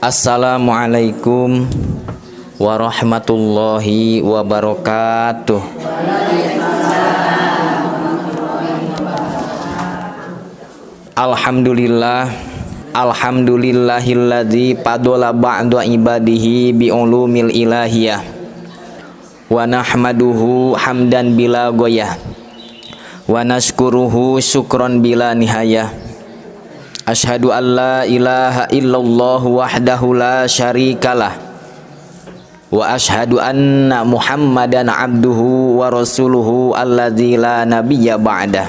Assalamualaikum warahmatullahi wabarakatuh. Alhamdulillah, alhamdulillahilladzi padola ba'da ibadihi bi ulumil ilahiyah wa nahmaduhu hamdan bila goyah wa nashkuruhu syukron bila nihayah. Asyhadu an la ilaha illallah wahdahu la syarikalah wa asyhadu anna Muhammadan abduhu wa rasuluhu alladzi la nabiyya ba'dah.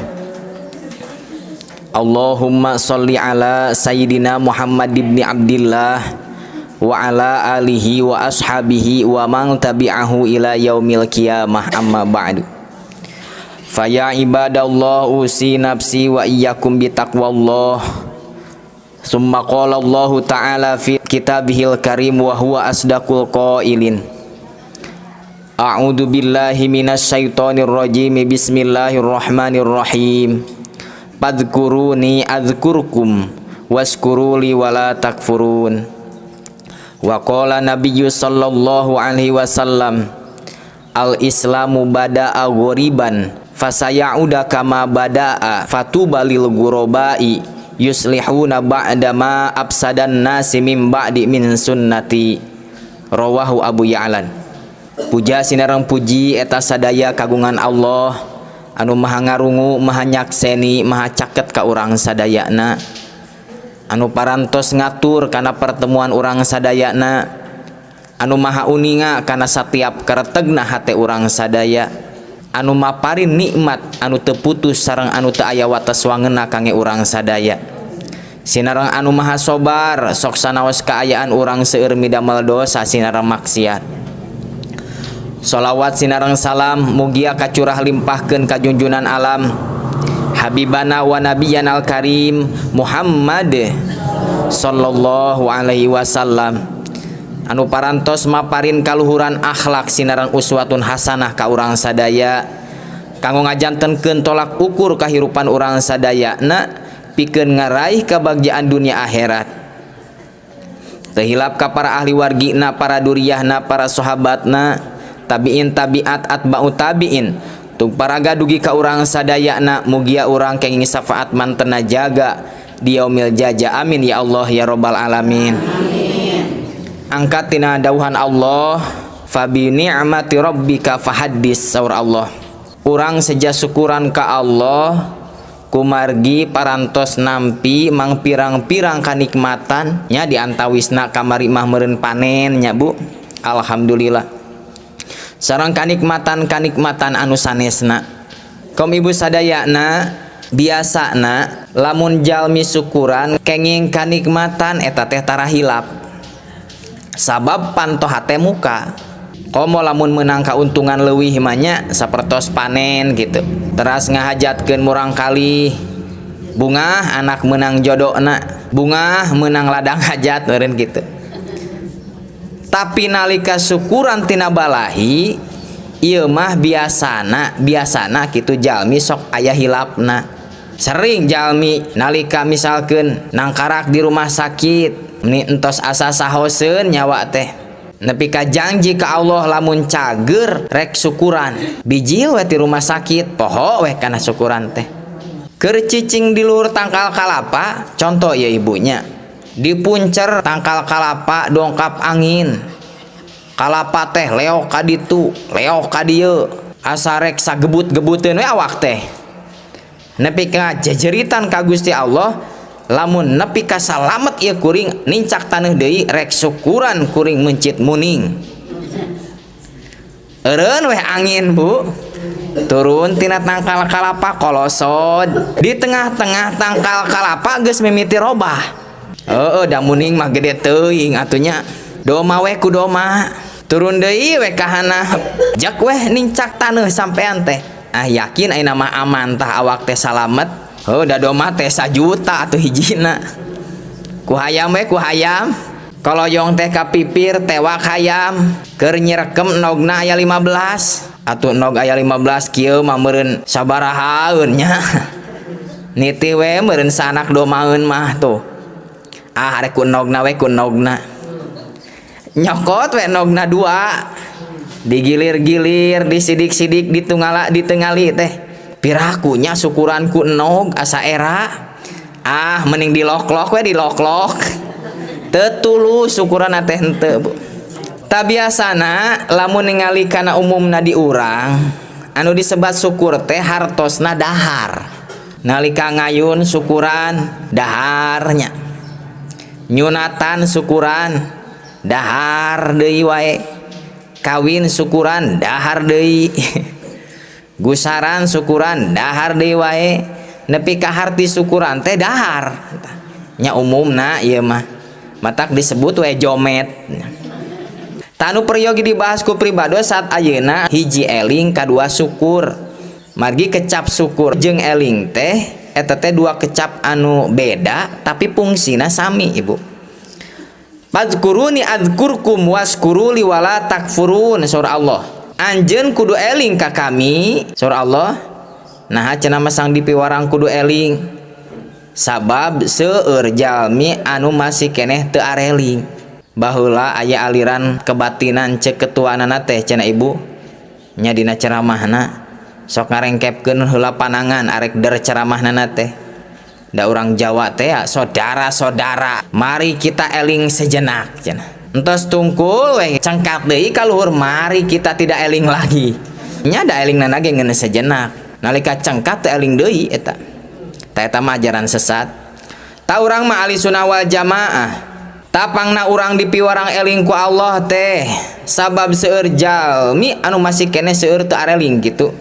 Allahumma sholli ala sayyidina Muhammad ibn Abdillah wa ala alihi wa ashabihi wa man tabi'ahu ila yaumil qiyamah, amma ba'du. Faya ibadallah usi nafsi wa iyyakum bitaqwallah. Summa qala Allah ta'ala fi kitabihil karim wa huwa asdaqul qailin. A'udzu billahi minasyaitonir rajim. Bismillahirrahmanirrahim. Fadhkuruni adzkurkum washkuruli wala takfurun. Wa qala nabiyyu sallallahu alaihi wasallam, al-islamu bada'a ghoriban fasayauda kama bada'a fatubalil ghurabai yuslihuna ba'da ma absadan nasi min ba'di min sunnati. Rawahu Abu Ya'lan. Puja sinareng puji eta sadaya kagungan Allah anu maha ngarungu, maha nyakseni, maha caket ka urang sadayana, anu parantos ngatur kana pertemuan urang sadayana, anu maha uninga kana satiap karetegna hate urang sadaya, anu maparin nikmat anu teu putus sareng anu teu aya wates wangeuna kangge urang sadaya. Sinareng anu maha sobar sok sanaos kaayaan urang seueur midamel dosa sinareng maksiat. Sholawat sinareng salam mugia kacurah limpahkeun ka junjunan alam habibana wa nabiyyanal karim Muhammad sallallahu alaihi wasallam, anu parantos maparin kaluhuran akhlak sinareng uswatun hasanah ka urang sadaya kanggo ngajantenkeun tolak ukur kahirupan urang sadayana pikeun ngaraih kabagjaan dunia akhirat. Teu hilap ka para ahli wargina, para duriyahna, para sahabatna, tabiin tabiat atba'u tabiin, tug paraga dugi ka urang sadayana mugia urang kenging syafaat mantena jaga di yaumil jaja. Amin ya Allah ya rabbal alamin. Angkat tina dawuhan Allah, fa bi ni'mati rabbika fahaddis, saur Allah. Urang seja syukuran ka Allah kumargi parantos nampi mang pirang-pirang kanikmatan nya diantawisna kamari mah meureun panen nya Bu. Alhamdulillah. Sareng kanikmatan-kanikmatan anu sanesna. Kaum ibu sadayana biasana lamun jalmi syukuran kenging kanikmatan eta teh tara hilap. Sabab pantoh hate muka. Komo lamun menang kauntungan leuwih manya sapertos panen gitu. Teras ngahajatkeun murang kali bunga anak menang jodona, bunga menang ladang hajat meureun gitu. Tapi nalika syukuran tina balahi ieu mah biasana kitu jalmi sok aya hilapna. Sering jalmi nalika misalkeun nangkarak di rumah sakit ni entos asa sahoseun nyawa teh nepi ka janji ka Allah lamun cager rek syukuran biji we ti rumah sakit poho we kana syukuran teh. Keur cicing di luhur tangkal kalapa contoh ya ibunya dipuncer tangkal kalapa dongkap angin, kalapa teh leok ka ditu leok ka dieu asa rek sagebut-gebuteun we awak teh nepi ka jejeritan ka Gusti Allah. Lamun nepi ka salamet ieu kuring nincak taneuh deui rek syukuran kuring mencit muning. Eureun weh angin Bu, turun tina tangkal kalapa kolosod di tengah-tengah tangkal kalapa geus mimiti robah. Da muning mah gede teuing atunya. Doma we ku doma. Turun deui we ka handap. Jak weh nincak taneuh sampean teh. Yakin ayeuna mah aman tah awak teh salamet. Da doma teh 1 juta atuh hijina. Ku hayam we ku hayam. Kaloyong teh ka pipir tewak hayam. Keur nyirekem nogna aya 15. Atuh nog aya 15 kieu mah meureun sabarahaeun nya. Niti we meureun sanak domaeun mah tuh. Arek ku nogna we ku nogna. nyokot we nogna dua, digilir-gilir, disidik-sidik, ditengali teh pirakunya syukuranku nog asa era mending dilok-lok we dilok-lok tetulus syukuran teh henteu Bu. Tak biasana lamun ningali kana umumna di urang anu disebat syukur teh hartosna dahar. Nalika ngayun syukuran daharnya, nyunatan syukuran dahar deui wae, kawin syukuran dahar deui, gusaran syukuran dahar deui wae, nepi ka harti syukuran teh dahar. Nya umumna ieu mah matak disebut we jomet. Tanu peryogi dibahas ku pribados saat ayeuna hiji eling kadua syukur. Margi kecap syukur jeung eling teh eta teh dua kecap anu beda tapi fungsina sami Ibu. Fadzkuruni adzkurkum waskuruli wala takfurun surah Allah. Anjeun kudu eling ka kami surah Allah. Nah cenah masang dipiwarang kudu eling. Sabab seueur jalmi anu masih keneh teu areling. Baheula aya aliran kebatinan ceuk ketuanana teh cenah Ibu. Nya dina ceramahna sok ngarengkepkeun heula panangan arek der ceramahna teh. Da urang Jawa teh saudara-saudara, mari kita eling sejenak cenah. Entos tungkul we cengkat deui ka luhur, mari kita tidak eling lagi. Nya da elingna ge ngeun sejenak. Nalika cengkat teh eling deui eta. Tah eta mah ajaran sesat. Ta urang mah ahli sunnah wal jamaah. Tapangna urang dipiwarang eling ku Allah teh sabab seueur jalmi anu masih keneh seueur teu areling kitu.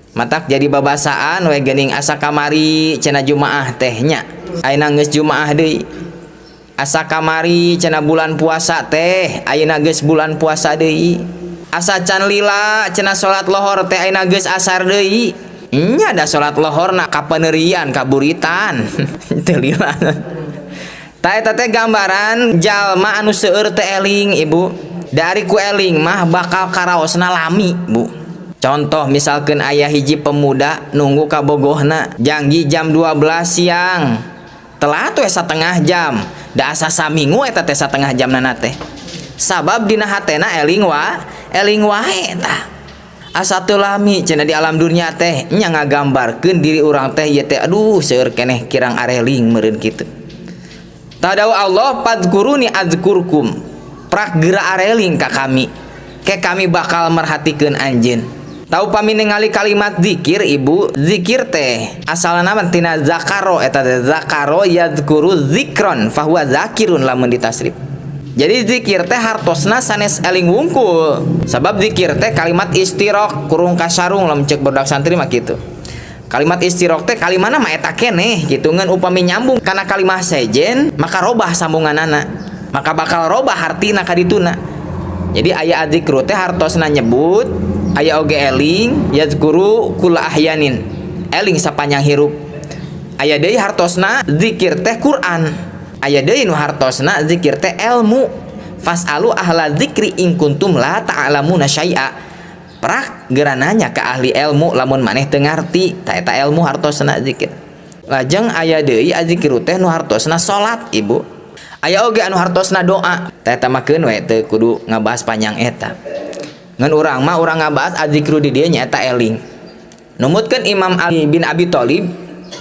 Matak jadi babasaan we geuning asa kamari cenah Jumaah teh nya. Ayeuna geus Jumaah deui. Asa kamari cenah bulan puasa teh ayeuna geus bulan puasa deui. Asa can lila cenah salat lohor teh ayeuna geus asar deui. Nya da salat lohorna kapeneurian kaburitan. Teu lila. Ta eta teh gambaran jalma anu seueur teh eling Ibu. Dari ku eling mah bakal karaosna lami Bu. Contoh misalkan ayah hiji pemuda nunggu kabogohna janji jam 12 siang telat we satengah jam da asa saminggu eta teh satengah jam nana teh sabab dina hatena eling wae tah asa teu lami cenah di alam dunia teh nya ngagambarkeun diri urang teh ieu teh aduh seueur keneh kirang areling meureun kitu. Tadau Allah fadzkuruni adzkurkum, prak geura areling ka kami ke kami bakal merhatikeun anjeun. Tahu pami ningali kalimat zikir Ibu, zikir teh asalna mah tina zakaro eta teh zakaro yadzkuru zikron fahuwa zakirun lamun ditasrif. Jadi zikir teh hartosna sanes eling wungkul. Sabab zikir teh kalimat istirok kurung kasarung lamun ceuk budak santri mah kitu. Kalimat istirok teh kalimana mah eta keneh kitu ngan upami nyambung kana kalimah sejen maka robah sambunganana. Maka bakal robah hartina ka dituna. Jadi aya adzikru teh hartosna nyebut aya oge eling yazkuru kula ahyanin eling sapanjang hirup. Aya deui hartosna zikir teh Quran. Aya deui nu hartosna zikir teh ilmu. Fasalu ahla dzikri in kuntum la ta'lamuna syai'a. Prak geura nanya ka ahli ilmu lamun maneh teu ngarti. Ta eta ilmu hartosna zikir. Lajeng aya deui adzikru teh nu hartosna salat Ibu. Aya oge anu hartosna doa. Ta eta mah keun we teu kudu ngabahas panjang eta. Ngan urang mah urang ngabahas adzikru di dieu nyaeta eling. Numutkeun Imam Ali bin Abi Thalib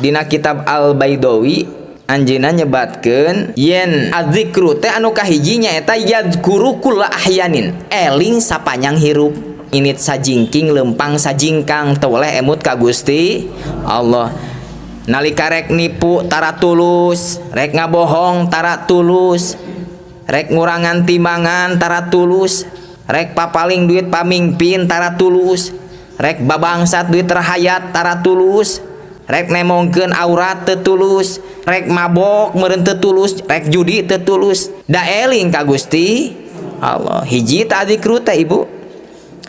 dina kitab Al-Baidawi anjeunna nyebatkeun yen adzikru teh anu kahiji nyaeta yadzkuru kulla ahyanin, eling sapanjang hirup. Init sajingking lempang sajingkang teu oleh emut ka Gusti Allah. Nalika rek nipu tara tulus, rek ngabohong tara tulus, rek ngurangan timbangan tara tulus, rek papaling duit pamingpin tara tulus, rek babangsat duit rahayat tara tulus, rek nemongkeun aurat teu tulus, rek mabok meureun teu tulus, rek judi teu tulus. Da eling ka Gusti Allah. Hiji ta adzikru teh Ibu.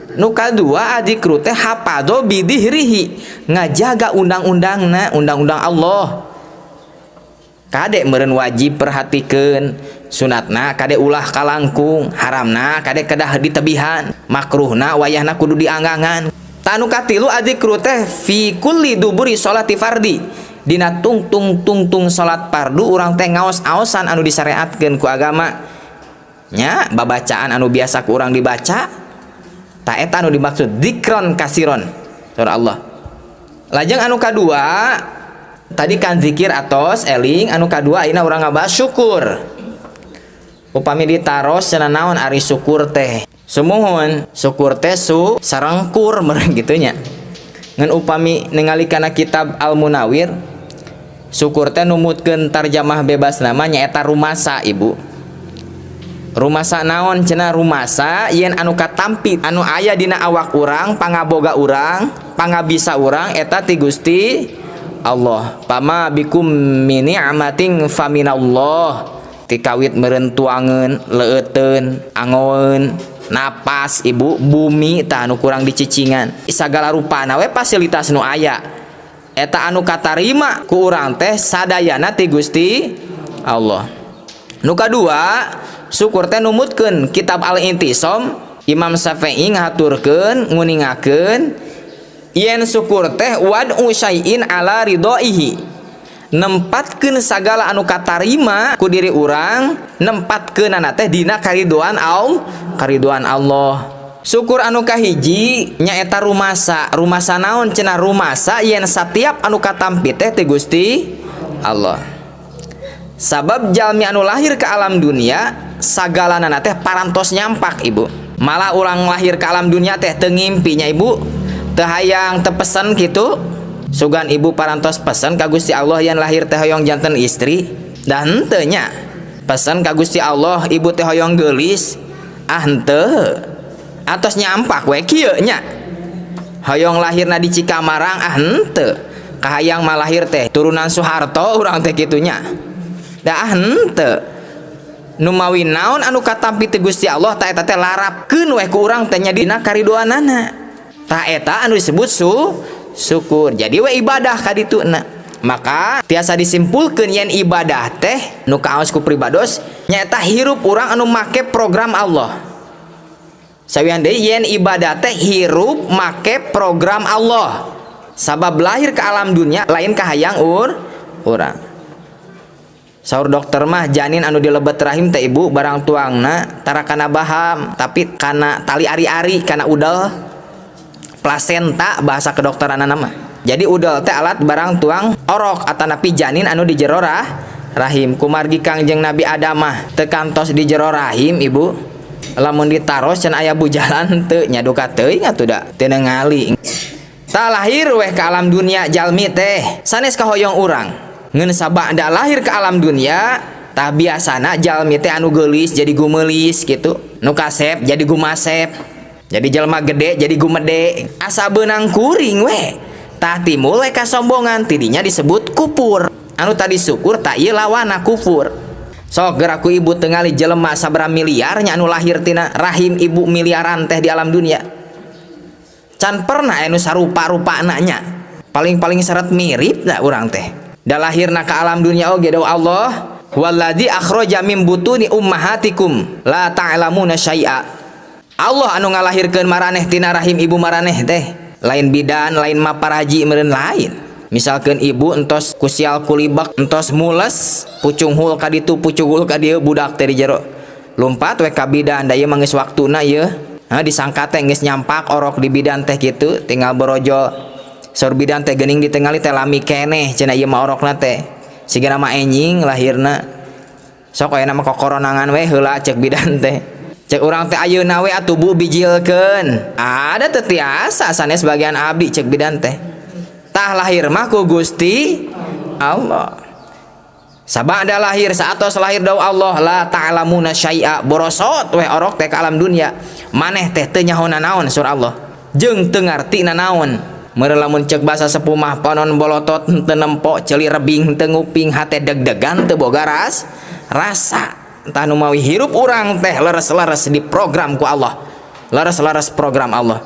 Nu kadua adzikru teh hafadho bidihrihi, ngajaga undang-undangna, undang-undang Allah. Kade meureun wajib perhatikeun, sunatna kade ulah kalangkung, haramna kade kedah ditebihan, makruhna wayahna kudu dianggangan. Tanu katilu adzikru teh fi kulli duburi sholati fardi, dina tungtung salat fardu urang teh ngaos-aosan anu disyariatkeun ku agama. nya babacaan anu biasa ku urang dibaca ta eta anu dimaksud dzikron kasiron surah Allah. Lajeng anu kadua tadi kan zikir atos eling, anu kadua ayeuna urang ngabahas syukur. Upami ditaros cenah naon ari syukur teh sumuhun syukur teh sarengkur meureun kitu nya. Ngan upami ningali kana kitab Al Munawir syukur teh numutkeun tarjamah bebas namanya eta rumasa ibu. Rumasa naon cenah rumasa yen anu katampi anu aya dina awak urang pangaboga urang pangabisa urang eta ti Gusti Allah. Pama bikum min ni'matin faminallah. Tikawit meureun tuangeun leueuteun angoeun napas ibu bumi tah anu kurang dicicingan sagala rupana we fasilitas nu aya eta anu katarima ku urang teh sadayana ti Gusti Allah. Nu kadua syukur teh numutkeun kitab Al-Intisam Imam Syafi'i ngahaturkeun nguningakeun yen syukur teh wad'u syai'in ala ridhoihi nempatkeun sagala anu katarima ku diri urang nempatkeunana teh dina karidoan Allah. Syukur anu kahiji nyaeta rumasa. Rumasa naon cenah rumasa yen satiap anu katampi teh ti Gusti Allah. Sabab jalmi anu lahir ke alam dunia sagalanana teh parantos nyampak ibu. Malah urang lahir ke alam dunia teh teu ngimpi nya ibu. Teu hayang teu pesen kitu. Sugan ibu parantos pesan ka Gusti Allah yang lahir teh hoyong janten istri dan henteu nya pesan ka Gusti Allah ibu teh hoyong geulis henteu atos nyampak we kieu nya hoyong lahirna di Cikamarang henteu kahayang mah lahir teh turunan Soeharto urang teh kitu nya da henteu nu mawi naon anu katampi ti Gusti Allah ta eta teh larapkeun we ku urang teh nya dina karidoanana ta eta anu disebut syukur. Jadi we ibadah kadituna. Maka tiasa disimpulkeun yen ibadah teh nu kaos ku pribados nyaeta hirup urang anu make program Allah. Sawian deui yen ibadah teh hirup make program Allah. Sabab lahir ke alam dunia lain kahayang urang. Saur dokter mah janin anu dilebet rahim teh ibu barang tuangna tara kana baham tapi kana tali ari-ari kana udel plasenta bahasa kedokteran nama. Jadi udel teh alat barang tuang orok atanapi janin anu di jero rahim. Kumargi Kangjeng Nabi Adam mah teu kantos di jero rahim ibu. Lamun ditaros can aya bujalan teu nya duka teuing atuh da teu ningali. Ta lahir weh ke alam dunia jalmi teh sanes kahoyong urang. Ngeun sabada lahir ke alam dunia tah biasana jalmi teh anu geulis jadi gumelis gitu. Nu kasep jadi gumasep. Jadi jelma gede jadi gumede asa beunang kuring we tah timbul we kasombongan tidinya disebut kufur. Anu tadi syukur tah ieu lawana kufur. Sok geraku ibu tengali jelema sabaraha miliar nya anu lahir tina rahim ibu miliaran teh di alam dunia can pernah anu sarupa-rupana nya paling-paling syarat mirip da urang teh da lahirna ka alam dunia oge daw Allah waladzi akhraja min butuni ummahatikum la ta'lamuna syai'a. Allah anu ngalahirkeun maraneh tina rahim ibu maraneh teh lain bidan lain maparaji meureun lain. Misalkeun ibu entos kusial kulibak entos mules pucung hul ka ditu pucung hul ka dieu budak teh di jero lumpat we ka bidan da ieu mah geus waktuna ieu disangka teh geus nyampak orok di bidan teh kitu tinggal borojol saur bidan teh geuning ditengali teh lami keneh cenah ieu mah orokna teh sigana mah enjing lahirna sok aya nama kokoronangan we heula cek bidan teh. Cek urang teh ayeuna we atuh bu bijilkeun. Ada teu tiasa sanes bagian abdi cek bidan teh. Tah lahir mah ku Gusti Allah. Sabada lahir saatos lahir daw Allah la ta'lamuna syai'a borosot we orok teh ka alam dunia. Maneh teh teu nyaho naon surah Allah. Jeung teu ngarti naon. Meureun lamun cek basa sepuh mah panon bolotot teu nempo ceuli rebing teu nguping hate deg-degan teu boga rasa. Entah nu mawi hirup urang teh leres-leres di program ku Allah. Leres-leres program Allah.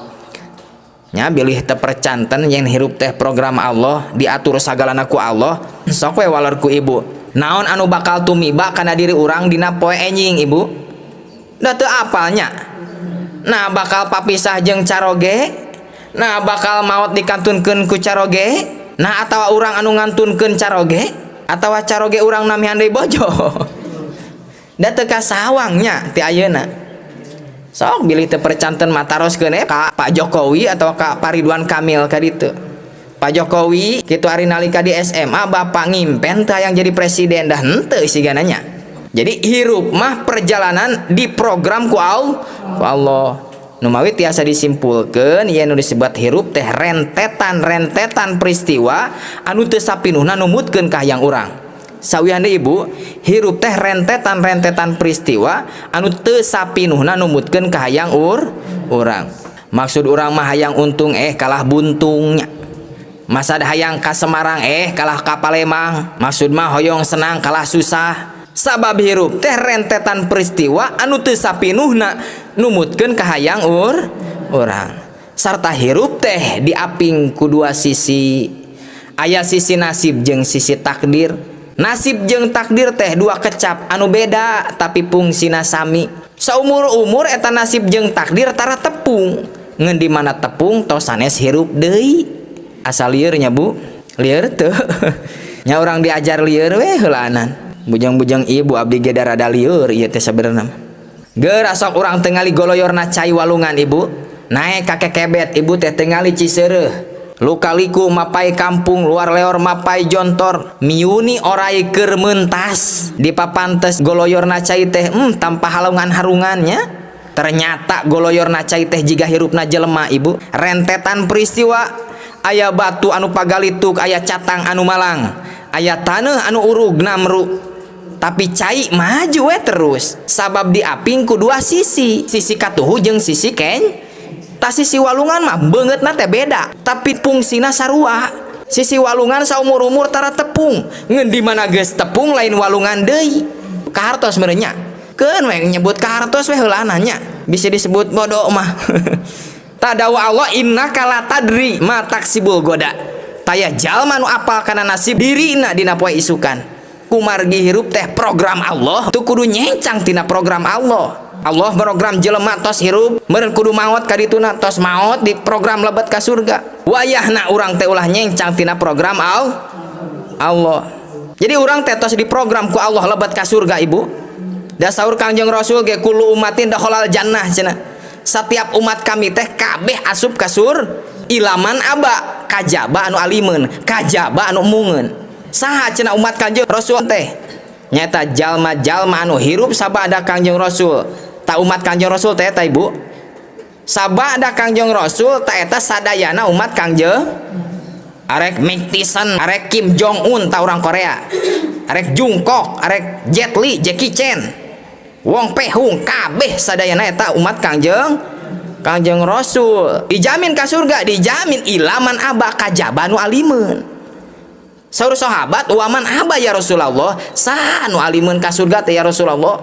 Nya bilih teu percanten yen hirup teh program Allah diatur sagalana ku Allah. Sok we walor ku ibu. Naon anu bakal tumiba kana diri urang dina poe enjing ibu? Da teu apalnya. Nah bakal papisah jeung caroge. Nah bakal maot dikantunkeun ku caroge. Nah atawa urang anu ngantunkeun caroge atawa caroge urang namihan deui bojo. da teu kasawangnya ti ayeuna. Sok bilih teu percanten mataroskeun ka Pak Jokowi atau ka Pak Ridwan Kamil ka ditu. Pak Jokowi kitu ari nalika di SMA bapak ngimpen teh yang jadi presiden dah henteu sigananya. Jadi hirup mah perjalanan di program ku Allah. Nu mawi tiasa disimpulkeun ieu nu disebut hirup teh rentetan peristiwa anu teu sapinuhna numutkeun ka hayang urang. Sawihan deui Ibu, hirup teh rentetan peristiwa anu teu sapinuhna numutkeun ka hayang urang. Maksud urang mah hayang untung kalah buntungnya. Masa hayang ka Semarang kalah ka Palembang. Maksud mah hoyong senang kalah susah. Sabab hirup teh rentetan peristiwa anu teu sapinuhna numutkeun ka hayang urang. Sarta hirup teh diaping ku dua sisi. Aya sisi nasib jeung sisi takdir. Nasib jeung takdir teh dua kecap anu beda tapi fungsina sami. Saumur-umur eta nasib jeung takdir tara tepung. Ngeun di mana tepung tos sanes hirup deui. Asal lieur nya Bu, lieur teu. Nya urang diajar lieur we heulaanan. Bujang-bujang ibu abdi ge da rada lieur ieu teh sabenerna. Geura sok urang teu ngali goloyorna cai walungan Ibu. Naek ka kekebet Ibu teh teu ngali Ciseureuh. Lukaliku mapai kampung luar leor mapai jontor. Miuni orai keur meuntas. Di papantes goloyorna cai teh tanpa halungan harungannya. Ternyata goloyorna cai teh jiga hirupna jelema Ibu. Rentetan peristiwa. Aya batu anu pagalituk, aya catang anu malang, aya taneuh anu urugna meru. Tapi cai maju terus. Sabab diaping ku dua sisi, sisi katuhu jeung sisi ken. Ta sisi walungan mah beungeutna teh beda, tapi fungsina sarua. Sisi walungan saumur-umur tara tepung. Ngeun di mana geus tepung lain walungan deui. Kahartos meureun nya. Keun we nyebut kahartos we heulaana nya. Bisa disebut bodoh mah. Tadawa Allah innaka la tadri ma taksibul goda. Taya jalma nu apal kana nasib dirina dina poe isukan. Kumargi hirup teh program Allah tu kudu nyencang tina program Allah. Allah program jelema tos hirup meureun kudu maot ka dituna tos maot di program lebet ka surga. Wayahna urang teh ulah nyencang tina program Allah. Jadi urang teh tos di program ku Allah lebet ka surga Ibu. Da saur Kangjeng Rasul ge kullu ummatin dakhalal jannah cenah. Setiap umat kami teh kabeh asup ka ilaman aba kajaba anu alimeun kajaba anu mungeun. Saha cenah umat Kanjeng Rasul teh? Nyata jalma-jalma anu hirup sabada Kanjeng Rasul. Ta umat Kanjeng Rasul teh eta Ibu. Sabada Kanjeng Rasul ta eta sadayana umat Kanjeng. Arek Mike Tyson, arek Kim Jong Un ta urang Korea. Arek Jungkook, arek Jet Li, Jackie Chan. Wong Pehung kabeh sadayana eta umat Kanjeng Rasul. Dijamin ka surga, dijamin ilaman aba kajaba nu alimeun. Saur sahabat, "Waman aba ya Rasulullah?" Saha nu alimeun ka surga teh ya Rasulullah?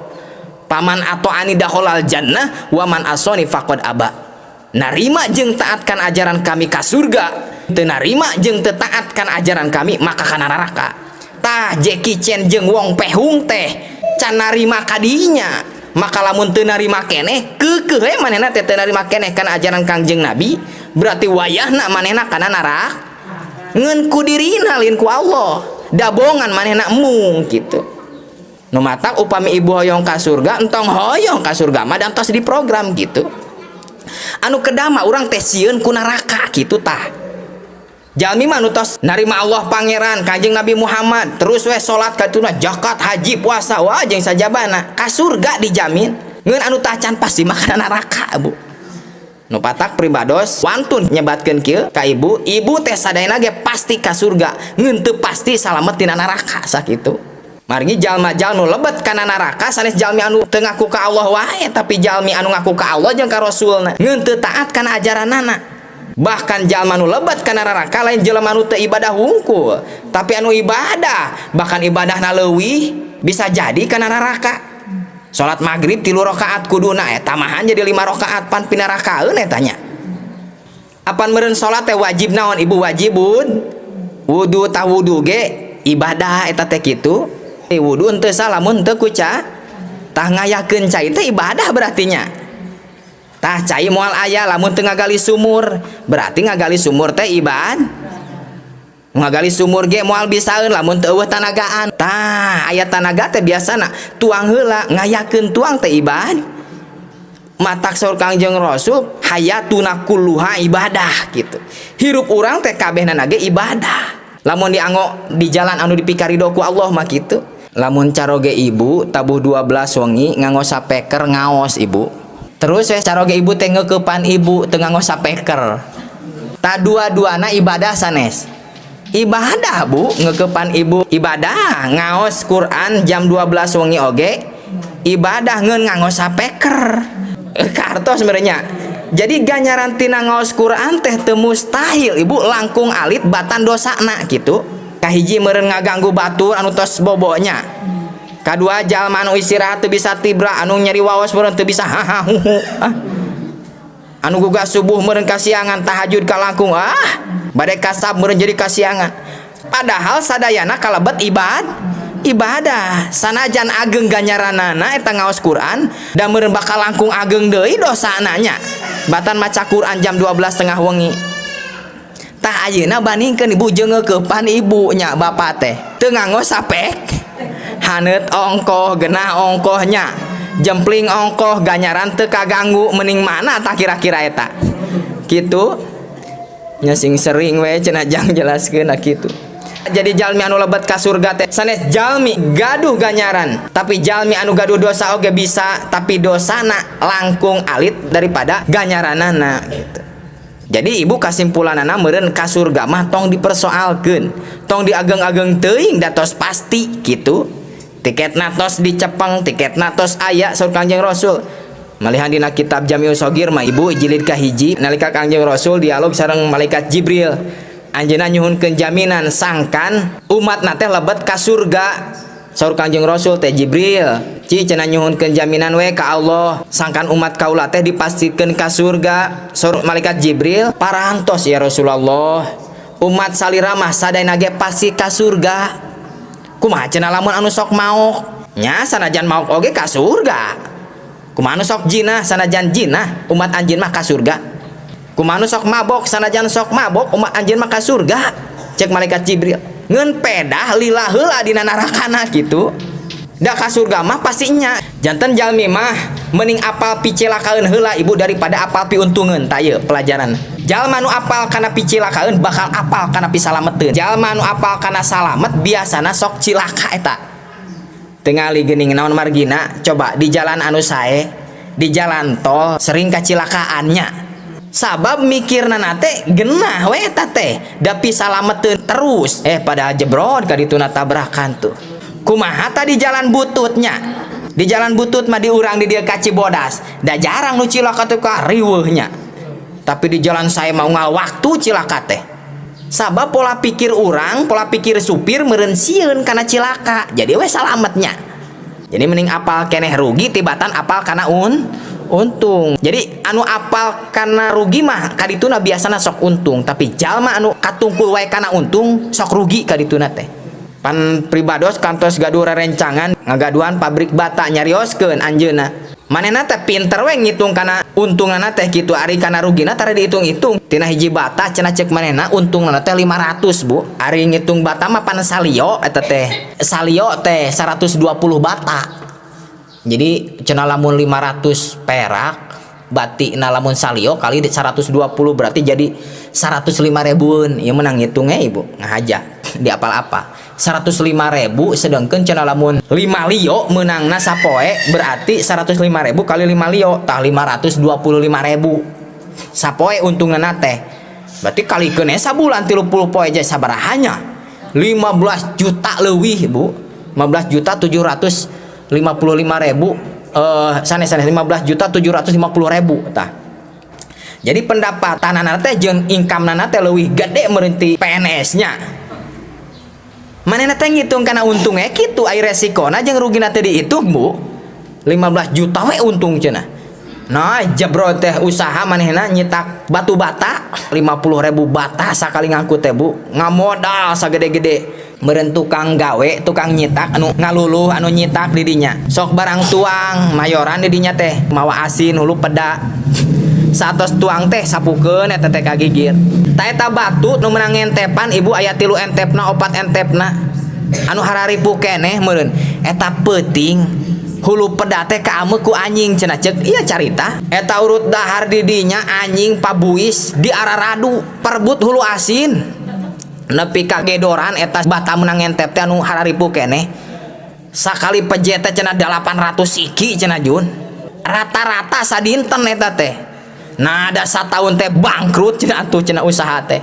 Paman ato'ani dakhalal jannah wa man asani faqad aba. Narima jeung taatkan ajaran kami ka surga, teu narima jeung teu taatkan ajaran kami maka kana neraka. Tah Jackie Chan jeung Wong Pehung teh can narima kadinya. Maka lamun teu narima keneh keukeuh we manehna teh teu narima keneh kana ajaran Kangjeng Nabi, berarti wayahna manehna kana neraka. Ngeun ku dirina lain ku Allah. Dabongan manehna mung kitu. Nu matak upami ibu hoyong ka surga, entong hoyong ka surga mah dan tos diprogram gitu. Anu kedama urang teh sieun ku neraka kitu tah. Jalmi mah nu tos narima Allah pangeran Kanjeng Nabi Muhammad, terus we salat katuna, zakat, haji, puasa, wah jeung sajabana ka surga dijamin. Ngeun anu tah can pasti mah kana neraka Bu. Nu patak pribados wantun nyebatkeun kieu ka ibu, ibu teh sadayana ge pasti ka surga, ngeun teu pasti salamet tina neraka sakitu. Margi jalma-jalma nu lebet kana neraka sanes jalmi anu teu ngaku ka Allah wae, tapi jalmi anu ngaku ka Allah jeung ka Rasulna ngeun teu taat kana ajaranana. Bahkan jalma anu lebat kana neraka lain jelema anu teu ibadah hungkul, tapi anu ibadah bahkan ibadahna leuwih bisa jadi kana neraka. Salat maghrib 3 rakaat kuduna tamahan jadi 5 rakaat pan pinarakaeun eta nya. Apan meureun salat teh wajib naon Ibu? Wajibun wudu tah wudu ge ibadah eta teh kitu. Wudu henteu salamun teu kuca tah ngayakeun cai teh ibadah berarti nya. Tah cai moal aya lamun teu ngagali sumur, berarti ngagali sumur teh ibadah. ngagali sumur ge moal bisaeun lamun teu eueuh tanagaan. Tah aya tanaga teh biasana tuang heula ngayakeun tuang teh ibadah. Matak saur Kangjeng Rasul hayatuna kulluha ibadah gitu. Hirup urang teh kabehna ge ibadah. Lamun dianggo di jalan anu dipikarido ku Allah mah kitu. Lamun caroge ibu tabuh 12 wengi nganggo sapeker ngaos ibu. Terus caroge ibu teh ngeukepan ibu teu nganggo sapeker. Ta dua-duana ibadah sanes. Ibadah bu, ngeukepan ibu ibadah ngaos Quran jam 12 wengi oge ibadah ngeun nganggo sapeker kartos sebenarnya. Jadi ganjaran tina ngaos Quran teh teu mustahil ibu langkung alit batan dosana gitu. Kahiji meureun ngaganggu batur anu tos bobonya. Kadua jalma anu istirahat teu bisa tibra, anu nyeri waos meureun teu bisa anu gugah subuh meureun kasiangan, tahajud kalangkung bade kasab meureun jadi kasiangan. Padahal sadayana kalebet ibadah sanajan ageng ganjaranana eta ngaos Quran da meureun bakal langkung ageng deui dosana nya batan maca Quran jam 12.30 wengi. Tah ayeuna bandingkeun ibu jeung ngeukepan ibu nya bapa teh teu nganggo sapek haneut ongkoh genah ongkohnya jempling ongkoh ganjaran teu kaganggu mending mana tah kira-kira eta kitu nya sing sering we cenah jang jelaskeun kitu. Jadi jalmi anu lebet ka surga teh sanes jalmi gaduh ganjaran, tapi jalmi anu gaduh dosa oge bisa tapi dosana langkung alit daripada ganjaranana gitu. Jadi ibu kasimpulanana meureun ka surga mah tong dipersoalkeun, tong diageng-ageng teuing da tos pasti gitu. Tiketna tos dicepeng, tiketna tos aya saur Kangjeng Rasul. Malihan dina kitab Jami'us Shagir mah ibu jilid kahiji nalika Kangjeng Rasul dialog sareng malaikat Jibril. Anjeunna nyuhunkeun jaminan sangkan umat teh lebet ka surga. Saur Kangjeng Rasul teh Jibril, ci cenah nyuhunkeun jaminan we ka Allah sangkan umat kaula teh dipastikeun ka surga. Saur malaikat Jibril, parantos ya Rasulullah. Umat salira mah sadayana ge pasti ka surga. Kumaha cenah lamun anu sok maok? Nya sanajan maok oge ka surga. Kumaha anu sok jinah sanajan jinah umat anjeun mah ka surga. Kumaha sok mabok sanajan sok mabok umat anjeun mah ka surga. Cek malaikat Jibril ngeun pedah lila heula dina narakana gitu. Da ka surga mah pastinya janten jalmi mah mending apal picilakaeun heula ibu daripada apal piuntungeun. Tah ieu pelajaran. Jalma nu apal kana picilakaeun bakal apal kana pisalameteun. Jalma nu apal kana salamet biasana sok cilaka eta. Tingali geuning naon margina coba di jalan anu sae di jalan tol sering kacilakaannya. Sabab mikirna nate genah we eta teh da pisalameteun terus pada jebrod ka dituna tabrakan tuh. Kumaha tah di jalan bututnya? Di jalan butut mah di urang di dieu ka Cibodas da jarang nu cilaka teh ka riweuhnya. Tapi di jalan saya mau ngal waktu cilaka teh. Sabab pola pikir urang, pola pikir supir meureun sieun kana cilaka. Jadi we salametnya. Jadi mending apal keneh rugi tibatan apal kana untung. Jadi anu apal kana rugi mah kadituna biasana sok untung, tapi jalma anu katungkul wae kana untung sok rugi kadituna teh. Pan pribados kantos gaduh rerencangan ngagaduhan pabrik bata nyarioskeun anjeunna. Manehna teh pinter we ngitung kana untungna teh kitu, ari kana rugina tara dihitung-hitung. Tina hiji bata cenah cek manehna untungna teh 500 Bu. Ari ngitung bata mah pan salio eta teh. Salio teh 120 bata. Jadi cenah lamun 500 perak bati na lamun salio kali 120 berarti jadi 105 ribuan. Ieu menang ngitungnya ibu ngahaja di apal-apa 105.000 sedangkan cenah lamun 5 lio menangna sapoe berarti 105.000 kali 5 lio tah 525.000 sapoe untungna teh. Berarti kalikeun sabulan 30 poe aja sabarahanya 15 juta leuwih Bu. 15.755.000 sanes 15.750.000 tah. Jadi pendapatanana teh jeung income-na teh leuwih gede merenti PNS-nya. Manehna teh ngitung kana untungnya kitu ai resikona jeung rugina teh dihitung Bu. 15 juta we untung cenah. Nah, jebro teh usaha manehna nyetak batu bata 50.000 bata sakali ngangkut teh Bu. Ngamodal sagede-gede. Meureun tukang gawe, tukang nyitak anu ngaluluh anu nyitak di dinya. Sok barang tuang, mayoran di dinya teh, mawa asin hulu peda. satos tuang teh sapukeun eta teh kagigir. Ta eta batu nu meunang entepan ibu aya 3 entepna 4 entepna anu hararipu keneh meureun eta peuting hulu peda teh kaameu ku anjing cenah ceuk ieu carita. Eta urut dahar di dinya anjing pabuis di araradu perebut hulu asin nepi ka gedoran eta bata meunang entep teh anu hararipu keneh sakali pejet teh cenah 800 iki cenah Jun rata-rata sadinten eta teh. Nah ada satahun teh bangkrut cenah atuh cenah usaha teh.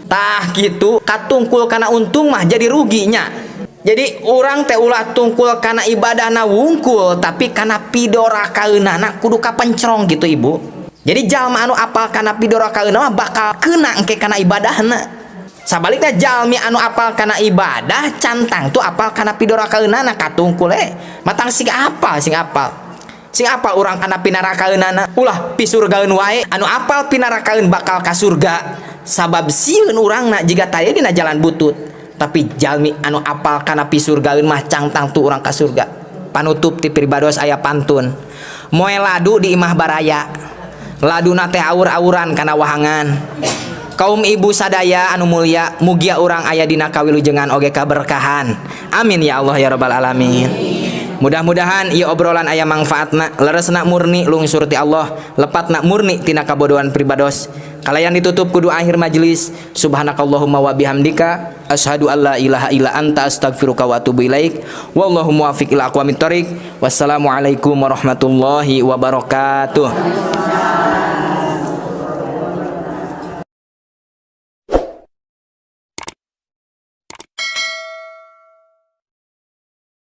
Tah kitu katungkul kana untung mah jadi ruginya. Jadi orang teh ulah tungkul kana ibadahna wungkul tapi kana pidorakaeunana kudu kapencrong gitu ibu. Jadi jalma anu apal kana pidorakaeunana mah bakal keuna engke kana ibadahna. Sabaliknya jalmi anu apal kana ibadah cantang tuh apal kana pidorakaeunana katungkul matang sing apal sing apal urang kana pinarakaeunana ulah pi surgaeun wae anu apal pinarakaeun bakal ka surga sabab sieun urangna jiga taya dina jalan butut. Tapi jalmi anu apal kana pi surgaeun mah cangtang tu urang ka surga. Panutup ti pribados aya pantun moe ladu di imah baraya laduna teh aur-auran kana wahangan. Kaum ibu sadaya anu mulia mugia urang aya dina kawilujengan oge kaberkahan amin ya Allah ya rabbal alamin. Mudah-mudahan ieu obrolan aya manfaatna leresna murni lungsurti ti Allah lepatna murni tina kabodohan pribados. Kalayan ditutup kudu akhir majelis subhanakallahumma wa bihamdika asyhadu alla ilaha illa anta astaghfiruka wa atubu ilaik wallahu muwaffiq ila aqwamit thoriq wassalamu alaikum warahmatullahi wabarakatuh.